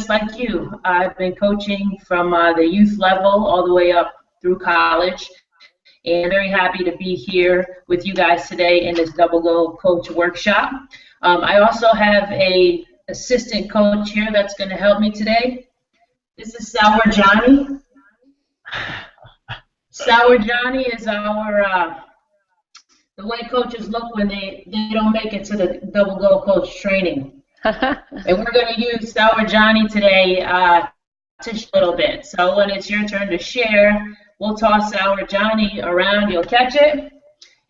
just like you. I've been coaching from the youth level all the way up through college, and very happy to be here with you guys today in this Double Go Coach workshop. I also have a assistant coach here that's going to help me today. This is Sour Johnny. Sour Johnny is our the way coaches look when they don't make it to the Double Go Coach training. And we're going to use Sour Johnny today to share a little bit. So when it's your turn to share, we'll toss Sour Johnny around. You'll catch it,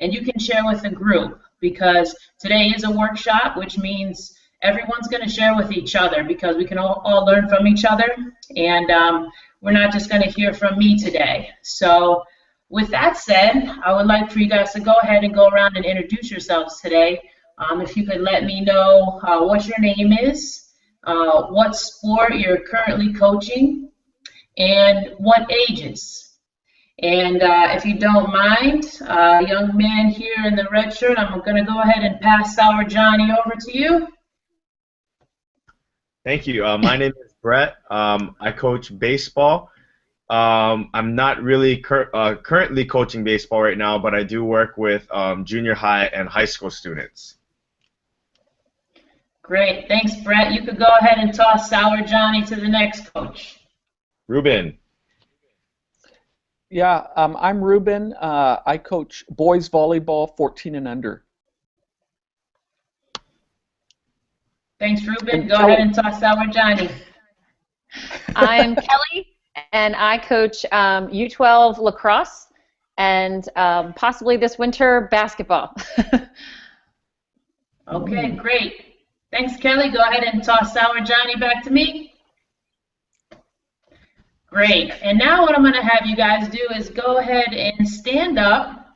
and you can share with the group, because today is a workshop, which means everyone's going to share with each other, because we can all learn from each other, and we're not just going to hear from me today. So with that said, I would like for you guys to go ahead and go around and introduce yourselves today. If you could let me know what your name is, what sport you're currently coaching, and what ages. And if you don't mind, young man here in the red shirt, I'm going to go ahead and pass Sour Johnny over to you. Thank you. My name is Brett. I coach baseball. I'm not really currently coaching baseball right now, but I do work with junior high and high school students. Great. Thanks, Brett. You could go ahead and toss Sour Johnny to the next coach. Ruben. Yeah, I'm Ruben. I coach boys volleyball 14 and under. Thanks, Ruben. Go ahead and toss Sour Johnny. I'm Kelly, and I coach U12 lacrosse and possibly this winter basketball. Okay, great. Thanks, Kelly. Go ahead and toss Sour Johnny back to me. Great. And now what I'm going to have you guys do is go ahead and stand up,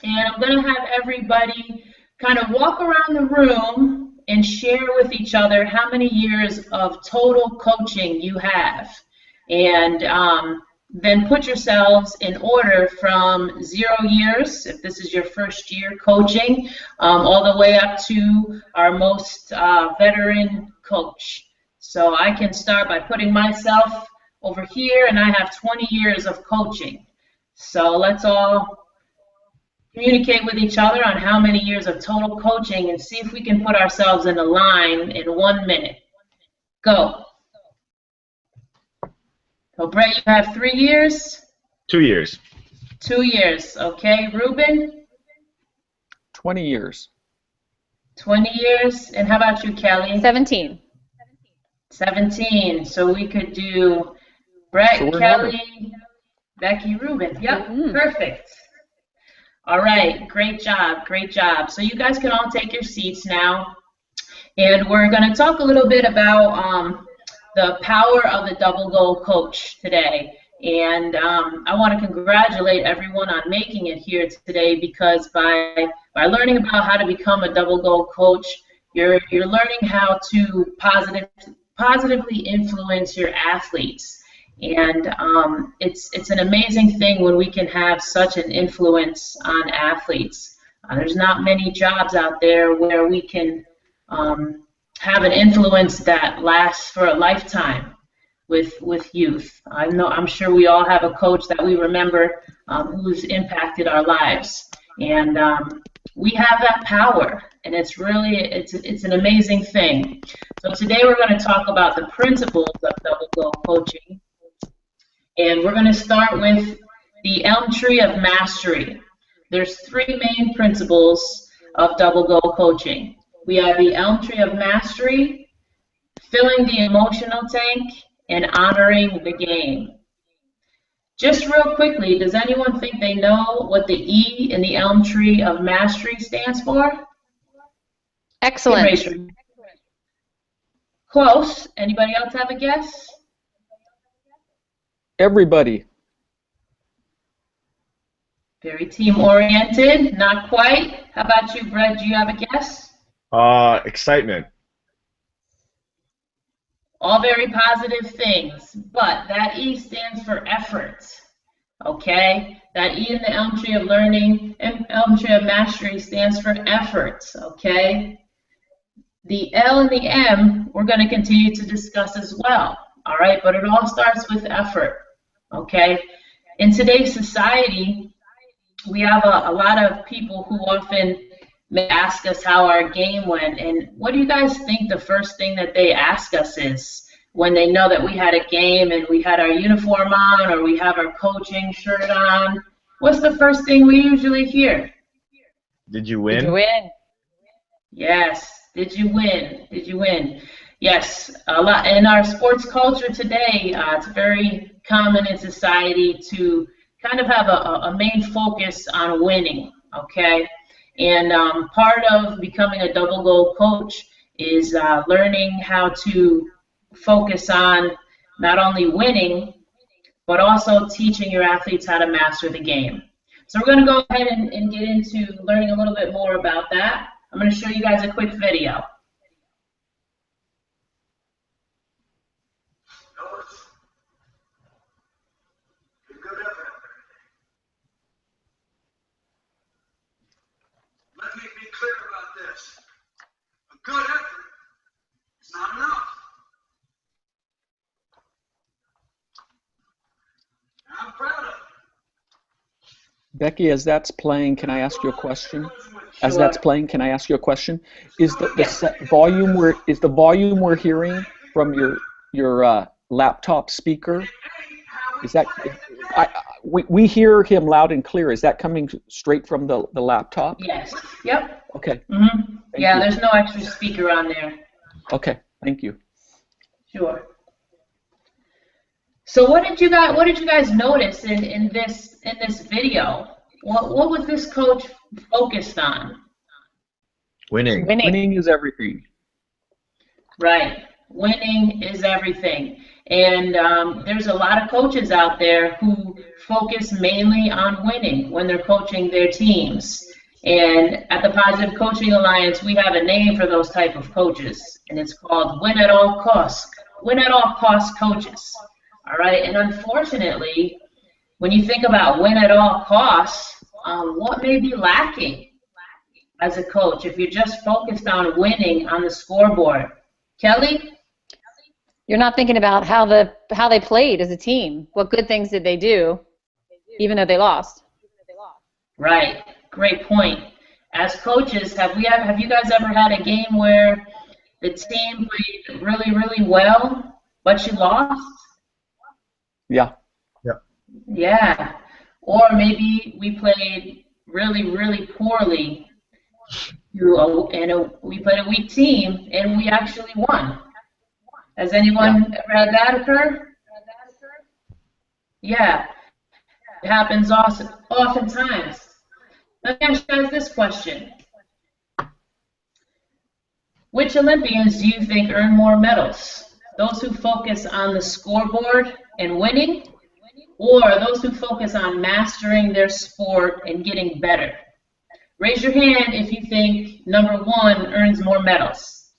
and I'm going to have everybody kind of walk around the room and share with each other how many years of total coaching you have. And then put yourselves in order from 0 years, if this is your first year coaching, all the way up to our most veteran coach. So I can start by putting myself over here, and I have 20 years of coaching. So let's all communicate with each other on how many years of total coaching and see if we can put ourselves in a line in 1 minute. Go. So Brett, you have 3 years? 2 years. 2 years. Okay. Ruben? 20 years. 20 years. And how about you, Kelly? 17. 17. So we could do Brett, So Kelly, Becky, Ruben. Yep, perfect. All right, great job, great job. So you guys can all take your seats now, and we're going to talk a little bit about the power of the Double Go Coach today. And I want to congratulate everyone on making it here today, because by learning about how to become a Double Go Coach, you're learning how to positively influence your athletes. And it's an amazing thing when we can have such an influence on athletes. There's not many jobs out there where we can have an influence that lasts for a lifetime with youth. I'm sure we all have a coach that we remember who's impacted our lives, and we have that power, and it's an amazing thing. So today we're going to talk about the principles of Double Go coaching. And we're going to start with the Elm Tree of Mastery. There's 3 main principles of Double Go coaching. We have the Elm Tree of Mastery, filling the emotional tank, and honoring the game. Just real quickly, does anyone think they know what the E in the Elm Tree of Mastery stands for? Excellent. Close. Anybody else have a guess? Everybody. Very team-oriented. Not quite. How about you, Brett? Do you have a guess? Excitement. All very positive things, but that E stands for effort. Okay? That E in the Elm Tree of Learning and Elm Tree of Mastery stands for effort. Okay? The L and the M we're going to continue to discuss as well. All right, but it all starts with effort. Okay. In today's society, we have a lot of people who often may ask us how our game went. And what do you guys think the first thing that they ask us is when they know that we had a game and we had our uniform on or we have our coaching shirt on? What's the first thing we usually hear? Did you win? Did you win? Yes. Did you win? Did you win? Yes. A lot in our sports culture today. It's very common in society to kind of have a main focus on winning. Okay. And part of becoming a double goal coach is learning how to focus on not only winning, but also teaching your athletes how to master the game. So we're going to go ahead and get into learning a little bit more about that. I'm going to show you guys a quick video. Let me be clear about this. A good effort is not enough. I'm proud of it. Becky, as that's playing, can I ask you a question? As Sure. that's playing, can I ask you a question? Is volume we're hearing from your laptop speaker? Is that we hear him loud and clear? Is that coming straight from the laptop? Yes. Yep. Okay. Mm-hmm. Yeah, you. there's no extra speaker on there. Okay. Thank you. Sure. So what did you guys notice in this video? What was this coach focused on? Winning. Winning is everything. Right. Winning is everything. And there's a lot of coaches out there who focus mainly on winning when they're coaching their teams. And at the Positive Coaching Alliance, we have a name for those type of coaches, and it's called Win at All Costs. Win at All Costs coaches. All right. And unfortunately, when you think about win at all costs, what may be lacking as a coach if you're just focused on winning on the scoreboard? Kelly? You're not thinking about how they played as a team. What good things did they do, even though they lost? Right. Great point. As coaches, have you guys ever had a game where the team played really, really well, but you lost? Yeah. Yeah. Or maybe we played really, really poorly we played a weak team and we actually won. Has anyone ever had that occur? Yeah. It happens oftentimes. Let me ask you guys this question. Which Olympians do you think earn more medals? Those who focus on the scoreboard and winning, or those who focus on mastering their sport and getting better? Raise your hand if you think number one earns more medals.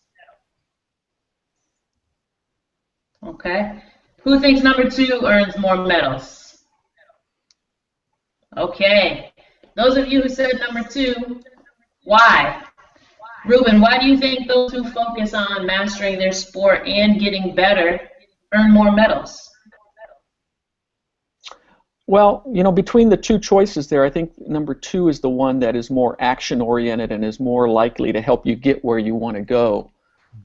Okay. Who thinks number two earns more medals? Okay. Those of you who said number two, why? Ruben, why do you think those who focus on mastering their sport and getting better earn more medals? Well, between the two choices there, I think number two is the one that is more action-oriented and is more likely to help you get where you want to go.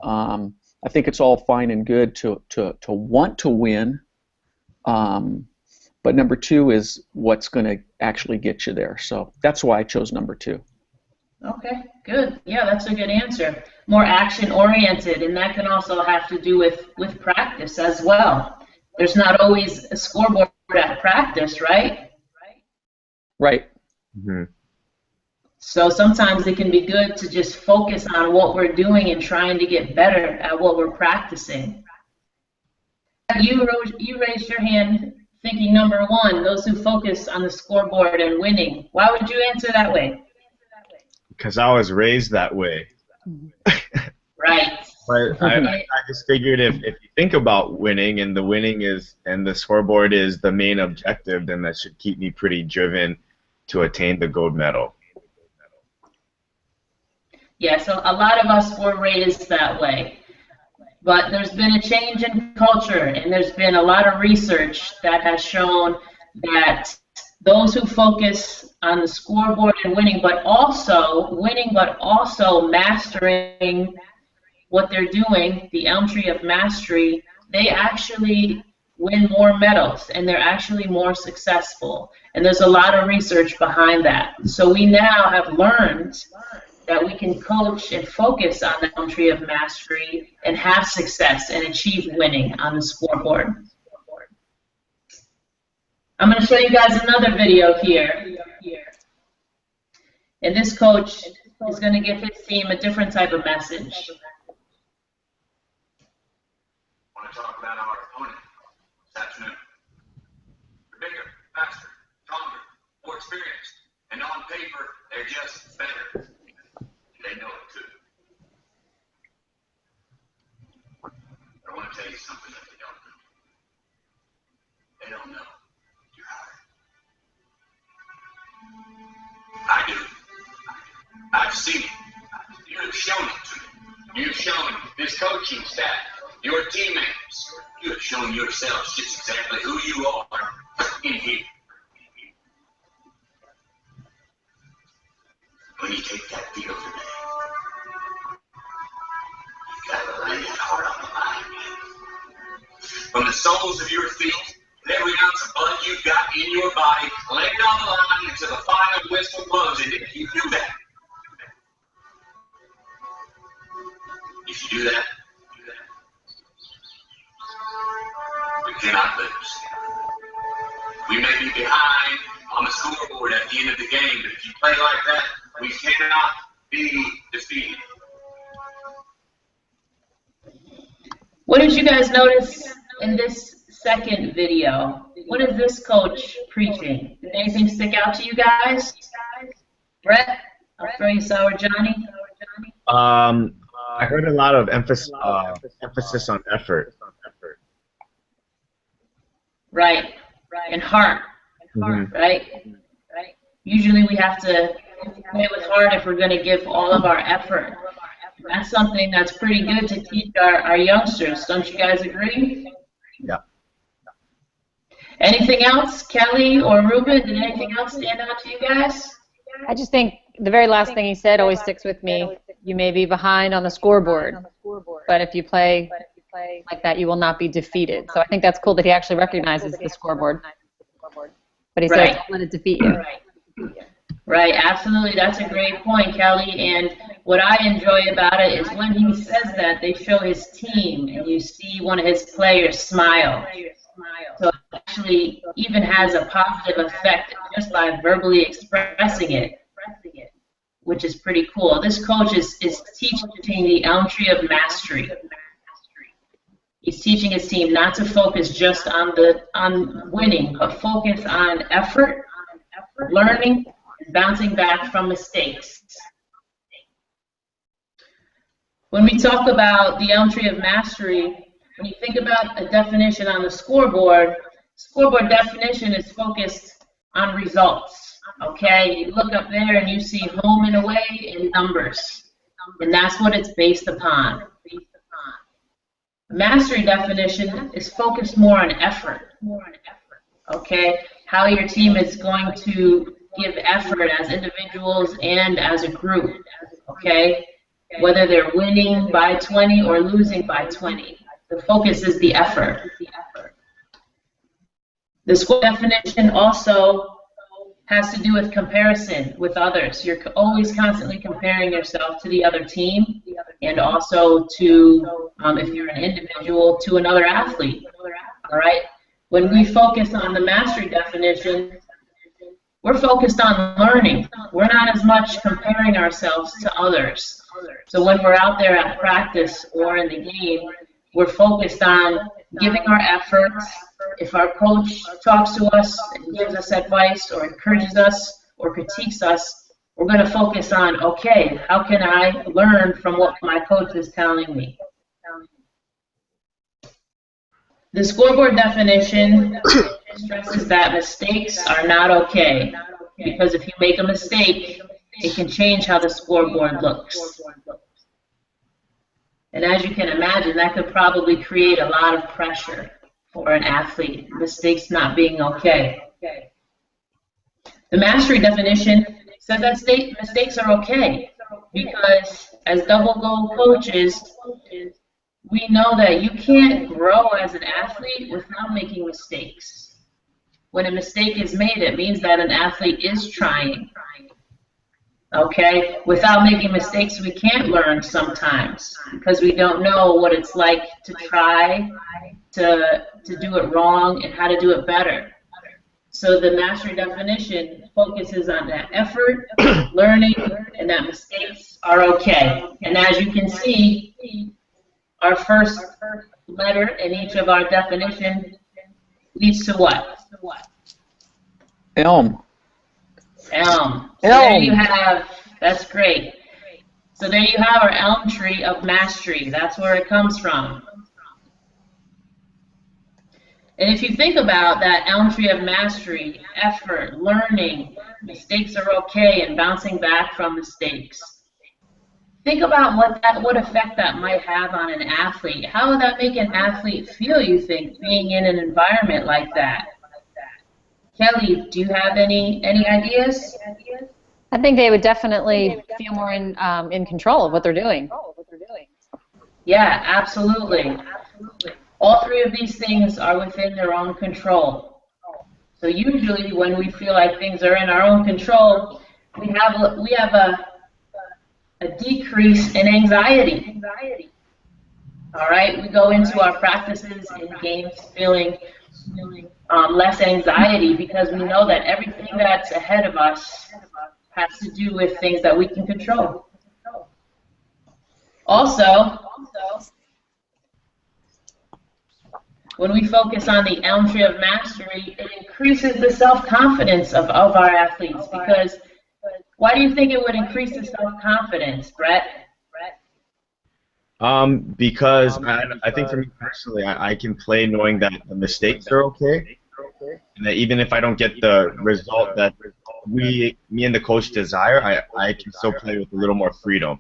I think it's all fine and good to want to win, but number two is what's going to actually get you there. So that's why I chose number two. Okay, good. Yeah, that's a good answer. More action-oriented, and that can also have to do with practice as well. There's not always a scoreboard at practice, right? Right. Mm-hmm. So sometimes it can be good to just focus on what we're doing and trying to get better at what we're practicing. You raised your hand thinking number one, those who focus on the scoreboard and winning. Why would you answer that way? Because I was raised that way. Right. But I just figured if you think about winning and the scoreboard is the main objective, then that should keep me pretty driven to attain the gold medal. Yeah, so a lot of us were raised that way. But there's been a change in culture, and there's been a lot of research that has shown that those who focus on the scoreboard and winning, but also mastering what they're doing, the Elm Tree of Mastery, they actually win more medals, and they're actually more successful. And there's a lot of research behind that. So we now have learned that we can coach and focus on the Elm Tree of Mastery and have success and achieve winning on the scoreboard. I'm going to show you guys another video here. And this coach is going to give his team a different type of message. I want to talk about our opponent this afternoon. They're bigger, faster, stronger, more experienced, and on paper, they're just better. They know it too. I want to tell you something that they don't know. They don't know you're hard. I do. I've seen it. You've shown it to me. You've shown this coaching staff, your teammates. You have shown yourselves just exactly who you are in here. When you take that field today, you gotta lay it hard on the line, man. From the soles of your feet, and every ounce of blood you've got in your body, lay it on the line until the final whistle blows. And if you do that, we cannot lose. We may be behind on the scoreboard at the end of the game, but if you play like that, we cannot be defeated. What did you guys notice in this second video? What is this coach preaching? Did anything stick out to you guys? Brett, I'll throw you Sour Johnny. I heard a lot of emphasis on effort. Right, and heart, right? Usually we have to play with heart if we're going to give all of our effort. That's something that's pretty good to teach our youngsters. Don't you guys agree? Yeah. Anything else, Kelly or Ruben? Did anything else stand out to you guys? I just think the very last thing he said always sticks with me. You may be behind on the scoreboard, but if you play like that, you will not be defeated. So I think that's cool that he actually recognizes the scoreboard. But he says, don't let it defeat you. Right, absolutely. That's a great point, Kelly. And what I enjoy about it is when he says that, they show his team, and you see one of his players smile. So it actually even has a positive effect just by verbally expressing it, which is pretty cool. This coach is teaching the Elm Tree of Mastery. He's teaching his team not to focus just on winning, but focus on effort, learning, and bouncing back from mistakes. When we talk about the Elm Tree of Mastery, when you think about a definition on the scoreboard definition is focused on results. Okay, you look up there and you see home and away in numbers, and that's what it's based upon. Mastery definition is focused more on effort. Okay, how your team is going to give effort as individuals and as a group. Okay, whether they're winning by 20 or losing by 20. The focus is the effort. The score definition also has to do with comparison with others. You're always constantly comparing yourself to the other team, and also to, if you're an individual, to another athlete. All right? When we focus on the mastery definition, we're focused on learning. We're not as much comparing ourselves to others. So when we're out there at practice or in the game, we're focused on giving our efforts. If our coach talks to us and gives us advice or encourages us or critiques us, we're going to focus on, okay, how can I learn from what my coach is telling me? The scoreboard definition stresses that mistakes are not okay, because if you make a mistake, it can change how the scoreboard looks. And as you can imagine, that could probably create a lot of pressure for an athlete, mistakes not being okay. The mastery definition says that mistakes are okay because as double goal coaches, we know that you can't grow as an athlete without making mistakes. When a mistake is made, it means that an athlete is trying. Okay? Without making mistakes, we can't learn sometimes because we don't know what it's like to try to do it wrong and how to do it better. So the mastery definition focuses on that effort, learning, and that mistakes are okay. And as you can see, our first letter in each of our definitions leads to what? Elm. Elm. So there you have, that's great. So there you have our elm tree of mastery. That's where it comes from. And if you think about that elm tree of mastery, effort, learning, mistakes are okay, and bouncing back from mistakes, think about what effect that might have on an athlete. How would that make an athlete feel, you think, being in an environment like that? Kelly, do you have any ideas? I think they would definitely feel more in control of what they're doing. Yeah, absolutely. All three of these things are within their own control. So usually when we feel like things are in our own control, we have a decrease in anxiety. All right, we go into our practices and games feeling less anxiety because we know that everything that's ahead of us has to do with things that we can control. Also, when we focus on the elm tree of mastery, it increases the self-confidence of our athletes because why do you think it would increase the self-confidence, Brett? Because I think for me personally, I can play knowing that the mistakes are okay, and that even if I don't get the result that me and the coach desire, I can still play with a little more freedom.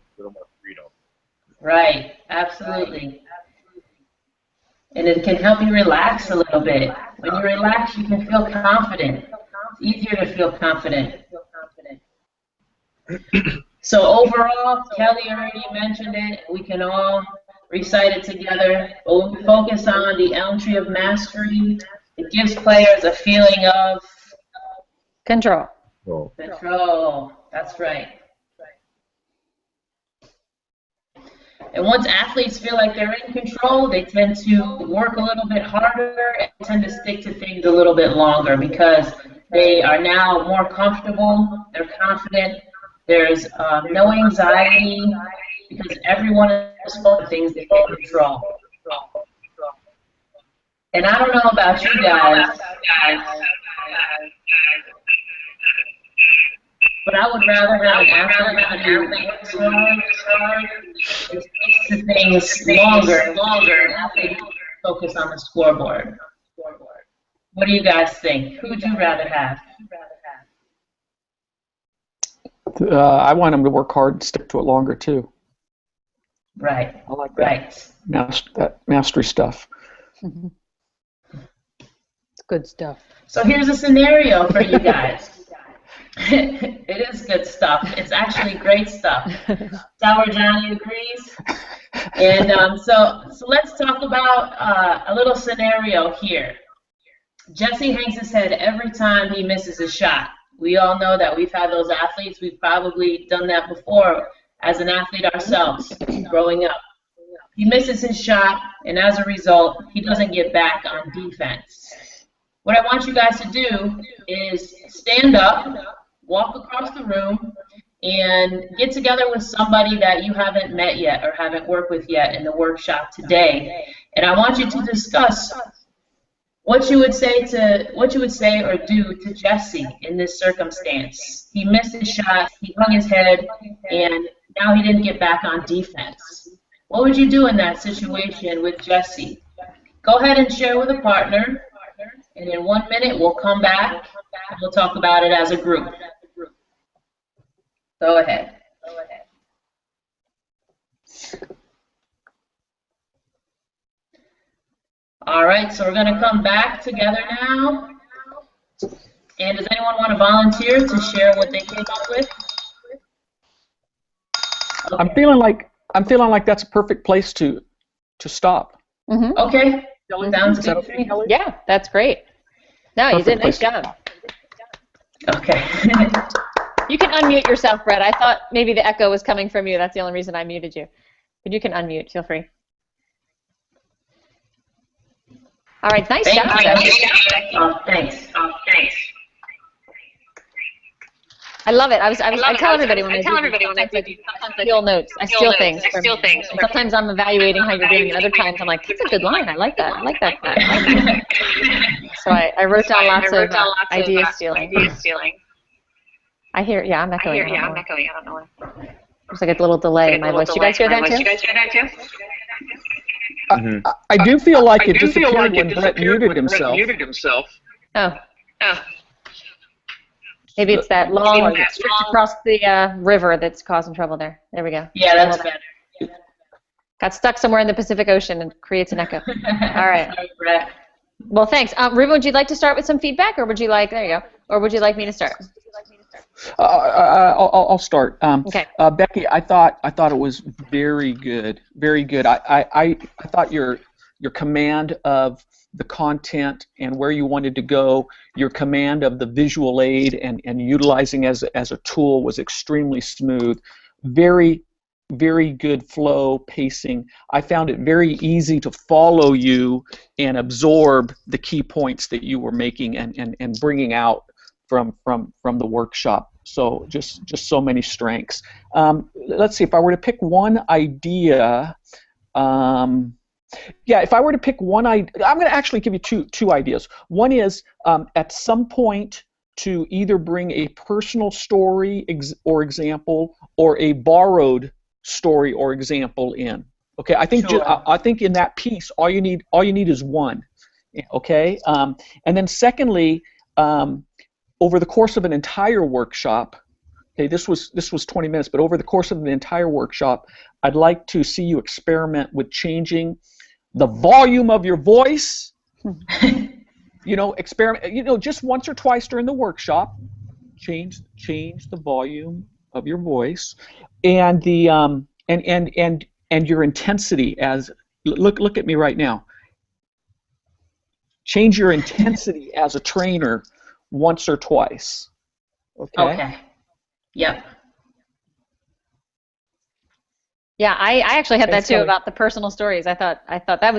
Right, absolutely. And it can help you relax a little bit. When you relax, you can feel confident. It's easier to feel confident. So overall, Kelly already mentioned it. We can all recite it together. But when we focus on the elm tree of mastery, it gives players a feeling of control. Control. That's right. And once athletes feel like they're in control, they tend to work a little bit harder and tend to stick to things a little bit longer because they are now more comfortable, they're confident, there's no anxiety because everyone is full of things they can control. And I don't know about you guys, but I would rather have an athlete who sticks to things longer and athlete focus on the scoreboard. What do you guys think? Who would you rather have? I want them to work hard and stick to it longer too. Right. I like that. Right. That mastery stuff. Mm-hmm. It's good stuff. So here's a scenario for you guys. It is good stuff. It's actually great stuff. Sour Johnny agrees. And so let's talk about a little scenario here. Jesse hangs his head every time he misses a shot. We all know that we've had those athletes. We've probably done that before as an athlete ourselves growing up. He misses his shot, and as a result, he doesn't get back on defense. What I want you guys to do is stand up, walk across the room, and get together with somebody that you haven't met yet or haven't worked with yet in the workshop today. And I want you to discuss what you would say or do to Jesse in this circumstance. He missed his shot, he hung his head, and now he didn't get back on defense. What would you do in that situation with Jesse? Go ahead and share with a partner, and in 1 minute we'll come back and we'll talk about it as a group. Go ahead. All right, so we're going to come back together now. And does anyone want to volunteer to share what they came up with? Okay. I'm feeling like that's a perfect place to stop. Mm-hmm. Okay. Sounds Is that good. okay, Kelly? Yeah, that's great. No, you did a nice job. Okay. You can unmute yourself, Brett. I thought maybe the echo was coming from you. That's the only reason I muted you. But you can unmute. Feel free. All right, nice job, Becky. Thanks. I love it. I tell everybody when I steal notes. I steal things. Sometimes I'm evaluating how you're doing, and other times I'm like, that's a good line. I like that. So I wrote down lots of idea stealing. I hear, yeah, I'm echoing. I don't know why. There's like a little delay in my voice. You guys hear that too? I do feel like it disappeared when Brett muted himself. Oh. Maybe it's that long stretch across the river that's causing trouble there. There we go. Yeah, that's better. Got stuck somewhere in the Pacific Ocean and creates an echo. All right. Sorry, Brett. Well, thanks. Ruben, would you like to start with some feedback, or would you like, there you go, or would you like me to start? I'll start. Okay. Becky, I thought it was very good, very good. I thought your command of the content and where you wanted to go, your command of the visual aid and utilizing as a tool was extremely smooth. Very, very good flow, pacing. I found it very easy to follow you and absorb the key points that you were making and bringing out from the workshop. So just so many strengths. Let's see, if I were to pick one idea, if I were to pick one idea, I'm going to actually give you two ideas. One is at some point to either bring a personal story or example or a borrowed story or example in. Okay, I think Sure. I think in that piece all you need is one. Okay, and then secondly, over the course of an entire workshop, okay, this was 20 minutes, but over the course of the entire workshop, I'd like to see you experiment with changing the volume of your voice. Experiment. Just once or twice during the workshop, change the volume of your voice, and the and your intensity. As look at me right now. Change your intensity as a trainer once or twice. Okay. Yep. Yeah, I actually had that Thanks, too Kelly. about the personal stories. I thought that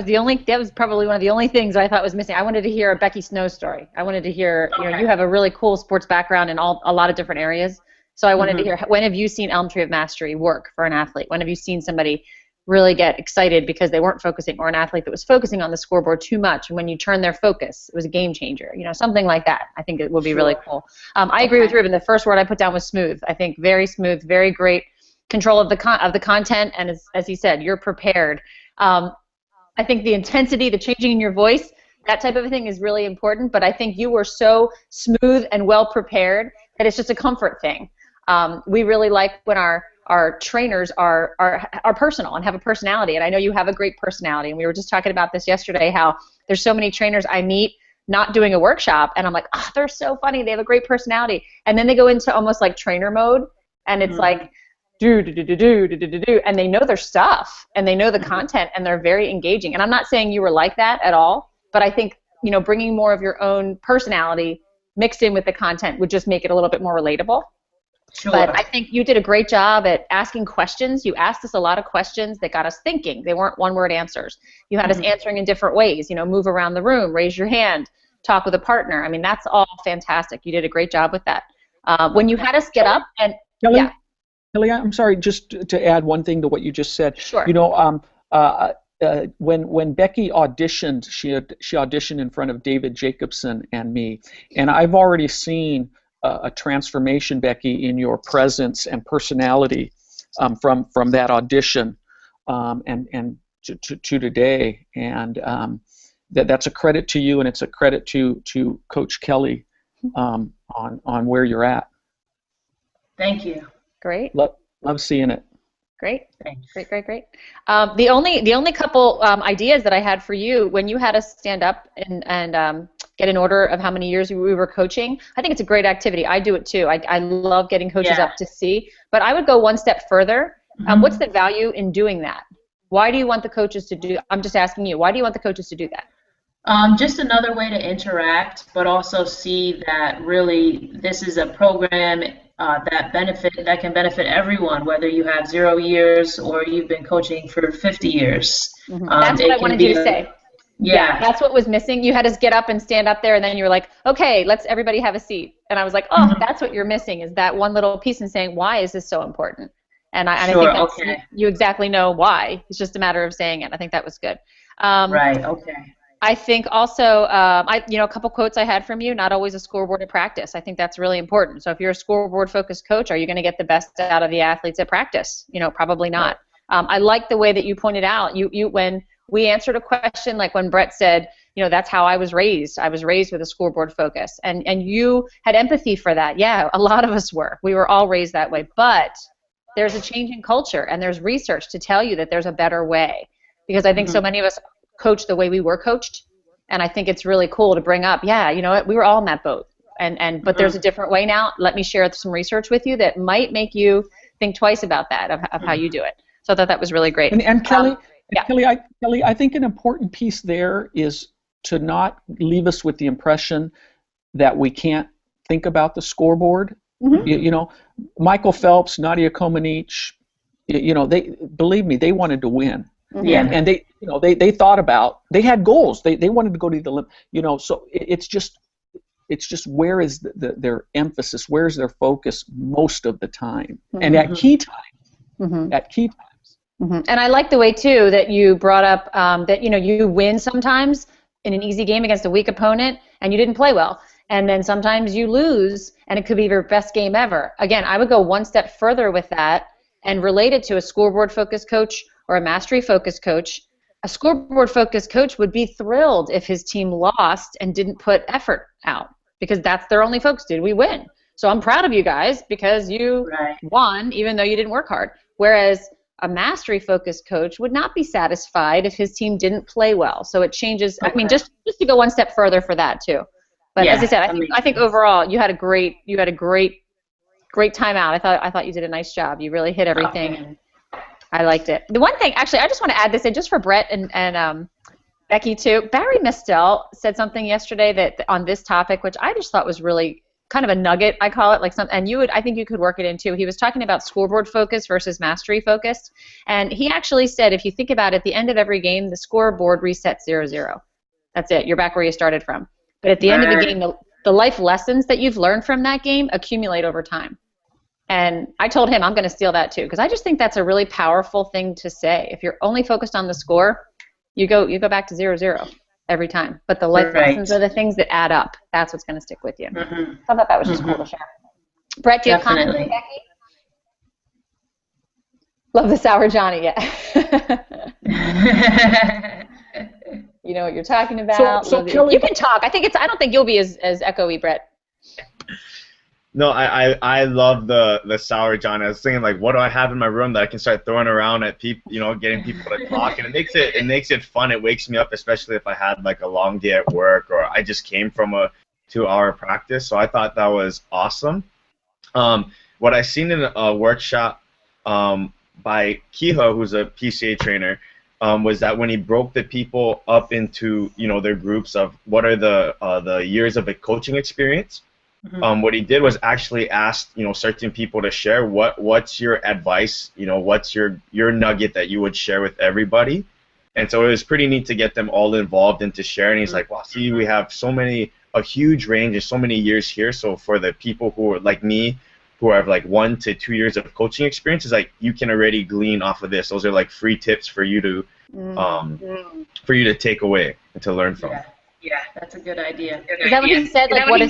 was probably one of the only things I thought was missing. I wanted to hear a Becky Snow story. I wanted to hear, you have a really cool sports background in a lot of different areas. So I wanted to hear, when have you seen Elm Tree of Mastery work for an athlete? When have you seen somebody really get excited because they weren't focusing, or an athlete that was focusing on the scoreboard too much, and when you turn their focus, it was a game changer, something like that. I think it would be really cool. I agree with Ruben. The first word I put down was smooth. I think very smooth, very great control of the content, and as he said, you're prepared. I think the intensity, the changing in your voice, that type of a thing is really important, but I think you were so smooth and well prepared that it's just a comfort thing. We really like when our trainers are personal and have a personality, and I know you have a great personality, and we were just talking about this yesterday, how there's so many trainers I meet not doing a workshop, and I'm like, oh, they're so funny, they have a great personality, and then they go into almost like trainer mode, and it's like, do, and they know their stuff, and they know the content, and they're very engaging. And I'm not saying you were like that at all, but I think, bringing more of your own personality mixed in with the content would just make it a little bit more relatable. Sure. But I think you did a great job at asking questions. You asked us a lot of questions that got us thinking. They weren't one-word answers. You had us answering in different ways, move around the room, raise your hand, talk with a partner. I mean, that's all fantastic. You did a great job with that. When you had us get up and, Kelly, yeah. Kelly, I'm sorry, just to add one thing to what you just said. Sure. When Becky auditioned, she auditioned in front of David Jacobson and me, and I've already seen a transformation, Becky, in your presence and personality from that audition and to today, and that's a credit to you, and it's a credit to Coach Kelly on where you're at. Thank you. Great. Love seeing it. Great. Great. The only couple ideas that I had for you when you had us stand up and get an order of how many years we were coaching, I think it's a great activity. I do it too. I love getting coaches up to see. But I would go one step further. What's the value in doing that? Why do you want the coaches to do? I'm just asking you. Why do you want the coaches to do that? Just another way to interact, but also see that really this is a program that can benefit everyone, whether you have 0 years or you've been coaching for 50 years. That's what I wanted you to say. Yeah, that's what was missing. You had us get up and stand up there, and then you were like, okay, let's everybody have a seat. And I was like, oh, that's what you're missing, is that one little piece in saying, why is this so important? And I think that's, you exactly know why. It's just a matter of saying it. I think that was good. Right, okay. I think also, a couple quotes I had from you, not always a scoreboard at practice. I think that's really important. So if you're a scoreboard-focused coach, are you going to get the best out of the athletes at practice? Probably not. I like the way that you pointed out, when we answered a question, like when Brett said, that's how I was raised. I was raised with a scoreboard focus. And you had empathy for that. Yeah, a lot of us were. We were all raised that way. But there's a change in culture, and there's research to tell you that there's a better way. Because I think so many of us coach the way we were coached, and I think it's really cool to bring up, you know what, we were all in that boat, but there's a different way now. Let me share some research with you that might make you think twice about that, of how you do it. So I thought that was really great. And Kelly, Kelly, I think an important piece there is to not leave us with the impression that we can't think about the scoreboard. Michael Phelps, Nadia Comaneci, they, believe me, they wanted to win. And they thought about, they had goals. They wanted to go to the Olympics. So it's just where is their emphasis? Where's their focus most of the time? And at key times. At key times. And I like the way too that you brought up that you win sometimes in an easy game against a weak opponent and you didn't play well. And then sometimes you lose and it could be your best game ever. Again, I would go one step further with that and relate it to a scoreboard-focused coach or a mastery-focused coach. A scoreboard-focused coach would be thrilled if his team lost and didn't put effort out, because that's their only focus. Did we win? So I'm proud of you guys because you won, even though you didn't work hard. Whereas a mastery-focused coach would not be satisfied if his team didn't play well. So it changes. I mean, just to go one step further for that too. But as I said, I think overall you had a great time out. I thought you did a nice job. You really hit everything. And I liked it. The one thing, actually, I just want to add this in just for Brett and Becky too. Barry Mistel said something yesterday that on this topic, which I just thought was really kind of a nugget, I call it, and I think you could work it in too. He was talking about scoreboard focus versus mastery focused, and he actually said, if you think about it, at the end of every game, the scoreboard resets 0-0. That's it. You're back where you started from. But at the end of the game, the life lessons that you've learned from that game accumulate over time. And I told him I'm going to steal that too, because I just think that's a really powerful thing to say. If you're only focused on the score, you go back to 0-0 every time. But the life lessons are the things that add up. That's what's going to stick with you. So I thought that was just cool to share. Brett, do you have comments on Becky? Love the sour Johnny, You know what you're talking about. So Kelly, you can talk. I don't think you'll be as echoey, Brett. No, I love the sour John. I was thinking, like, what do I have in my room that I can start throwing around at people, getting people to talk, and it makes it fun. It wakes me up, especially if I had like a long day at work or I just came from a 2-hour practice. So I thought that was awesome. What I seen in a workshop by Kehoe, who's a PCA trainer, was that when he broke the people up into their groups of what are the years of a coaching experience. What he did was actually asked certain people to share what's your advice, what's your nugget that you would share with everybody. And so it was pretty neat to get them all involved and to share. And he's like, wow, see, we have a huge range of so many years here. So for the people who are like me, who have like 1 to 2 years of coaching experience, is like you can already glean off of this. Those are like free tips for you to take away and to learn from. Yeah, that's a good idea. Is that what he said? Like, what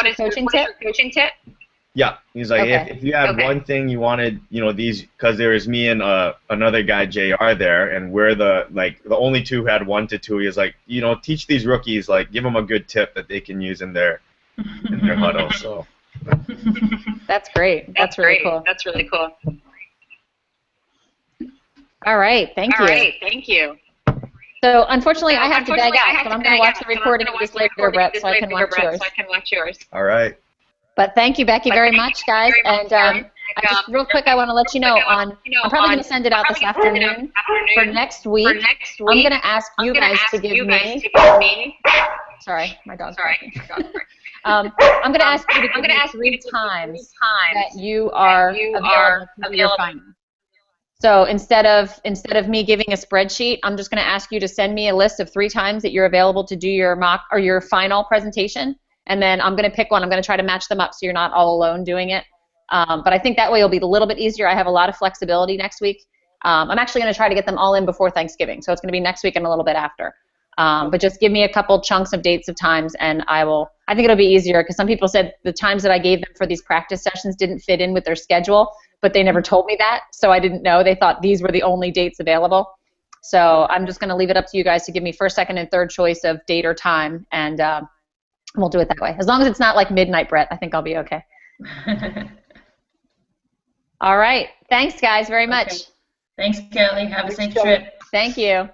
is your coaching tip? Yeah, he's like, if you had one thing you wanted, these, because there was me and another guy, JR, there, and we're the only two who had 1 to 2. He's like, teach these rookies, like, give them a good tip that they can use in their huddle. So That's great. That's really cool. That's really cool. All right. Thank you. All right. Thank you. So unfortunately, I have to bag out, but I'm going to watch the recording of this later, Brett, so I can watch yours. All right. But thank you, Becky, very much, guys. And I just real quick, I want to let you know I'm probably going to send it out this afternoon. For next week, I'm going to ask you guys to give me. Sorry, my dog's barking. I'm going to ask you to give me 3 times that you are available to do your final. So instead of me giving a spreadsheet, I'm just going to ask you to send me a list of 3 times that you're available to do your mock or your final presentation, and then I'm going to pick one. I'm going to try to match them up so you're not all alone doing it. But I think that way it'll be a little bit easier. I have a lot of flexibility next week. I'm actually going to try to get them all in before Thanksgiving, so it's going to be next week and a little bit after. But just give me a couple chunks of dates of times, and I think it'll be easier because some people said the times that I gave them for these practice sessions didn't fit in with their schedule, but they never told me that, so I didn't know. They thought these were the only dates available. So I'm just going to leave it up to you guys to give me first, second, and third choice of date or time, and we'll do it that way. As long as it's not like midnight, Brett, I think I'll be okay. All right. Thanks, guys, very much. Okay. Thanks, Kelly. Have a safe trip. Thank you.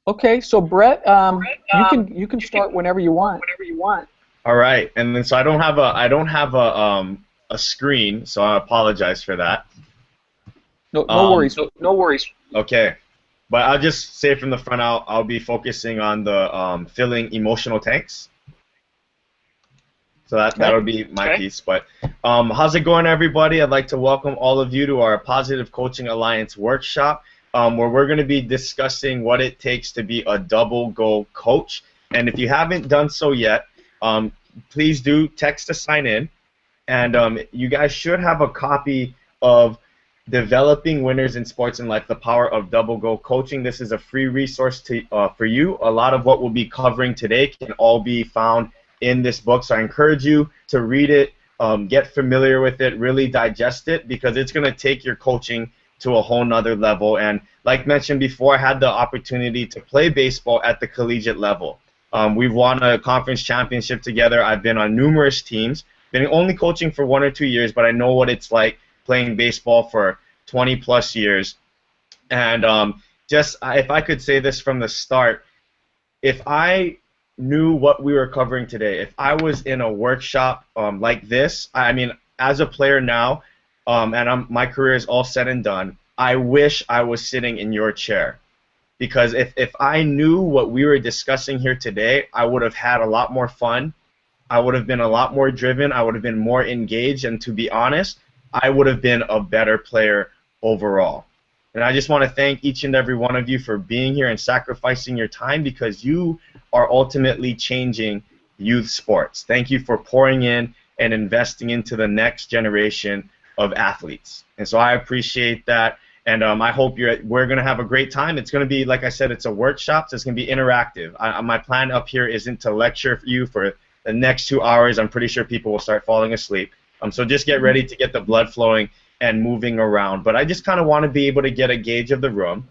Okay, so Brett, you can start whenever you want. All right, and then so I don't have a screen, so I apologize for that. No worries. No worries. Okay, but I'll just say from the front, I'll be focusing on the filling emotional tanks. So that'll be my piece. But how's it going, everybody? I'd like to welcome all of you to our Positive Coaching Alliance workshop, where we're going to be discussing what it takes to be a double goal coach. And if you haven't done so yet, please do text to sign in. And you guys should have a copy of Developing Winners in Sports and Life, The Power of Double Goal Coaching. This is a free resource for you. A lot of what we'll be covering today can all be found in this book. So I encourage you to read it, get familiar with it, really digest it, because it's going to take your coaching to a whole nother level. And like mentioned before, I had the opportunity to play baseball at the collegiate level. We've won a conference championship together. I've been on numerous teams, been only coaching for 1 or 2 years, but I know what it's like playing baseball for 20 plus years. And if I could say this from the start, if I knew what we were covering today, if I was in a workshop like this, I mean, as a player now, and my career is all said and done, I wish I was sitting in your chair. Because if I knew what we were discussing here today, I would have had a lot more fun. I would have been a lot more driven. I would have been more engaged. And to be honest, I would have been a better player overall. And I just want to thank each and every one of you for being here and sacrificing your time, because you are ultimately changing youth sports. Thank you for pouring in and investing into the next generation of athletes. And so I appreciate that. And I hope we're going to have a great time. It's going to be, like I said, it's a workshop, so it's going to be interactive. My plan up here isn't to lecture for you for the next 2 hours. I'm pretty sure people will start falling asleep. So just get ready to get the blood flowing and moving around. But I just kind of want to be able to get a gauge of the room.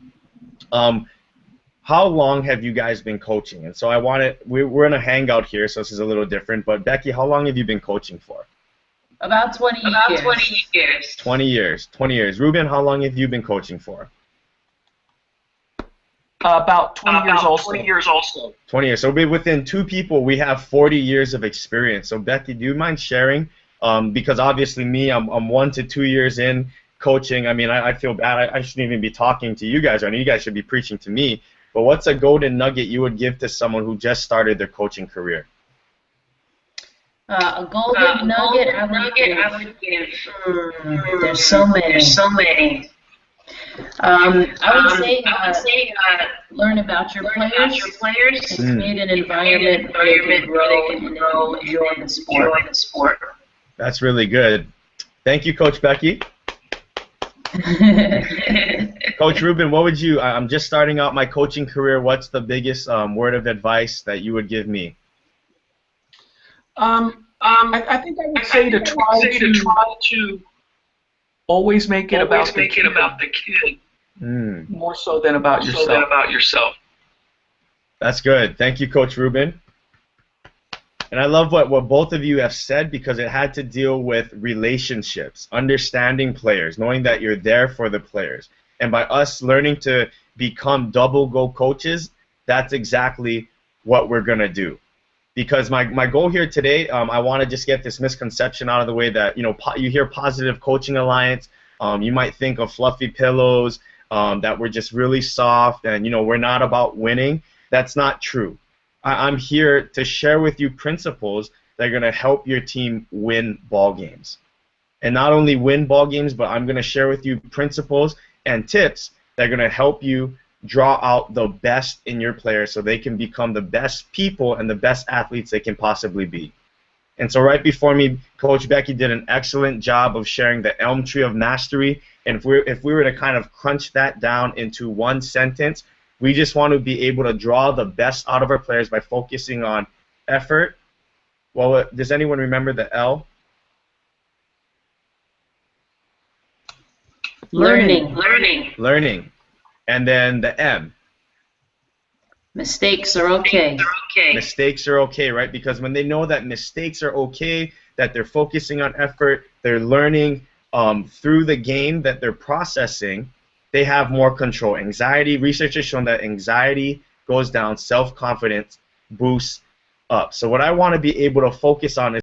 How long have you guys been coaching? And so we're in a hangout here, so this is a little different. But Becky, how long have you been coaching for? About 20 years. 20 years. 20 years. Ruben, how long have you been coaching for? About 20 years also. 20 years. So within 2 people, we have 40 years of experience. So Becky, do you mind sharing? Because obviously me, I'm 1 to 2 years in coaching. I mean, I feel bad. I shouldn't even be talking to you guys. I mean, you guys should be preaching to me. But what's a golden nugget you would give to someone who just started their coaching career? A golden nugget I would give. There's so many. I would say learn about your players and create an environment where they can grow and enjoy the sport. That's really good. Thank you, Coach Becky. Coach Ruben, what would you? I'm just starting out my coaching career. What's the biggest word of advice that you would give me? I think I would say to try to always make it about the kid. More so than about yourself. That's good. Thank you, Coach Ruben. And I love what both of you have said because it had to deal with relationships, understanding players, knowing that you're there for the players. And by us learning to become double goal coaches, that's exactly what we're going to do. Because my goal here today, I want to just get this misconception out of the way that, you hear Positive Coaching Alliance, you might think of fluffy pillows, that we're just really soft and, we're not about winning. That's not true. I'm here to share with you principles that are going to help your team win ball games. And not only win ball games, but I'm going to share with you principles and tips that are going to help you draw out the best in your players so they can become the best people and the best athletes they can possibly be. And so right before me, Coach Becky did an excellent job of sharing the elm tree of mastery. And if we were to kind of crunch that down into one sentence, we just want to be able to draw the best out of our players by focusing on effort. Well, does anyone remember the L? Learning. Learning. And then the M. Mistakes are okay. Mistakes are okay, right? Because when they know that mistakes are okay, that they're focusing on effort, they're learning through the game that they're processing, they have more control. Research has shown that anxiety goes down, self-confidence boosts up. So what I want to be able to focus on is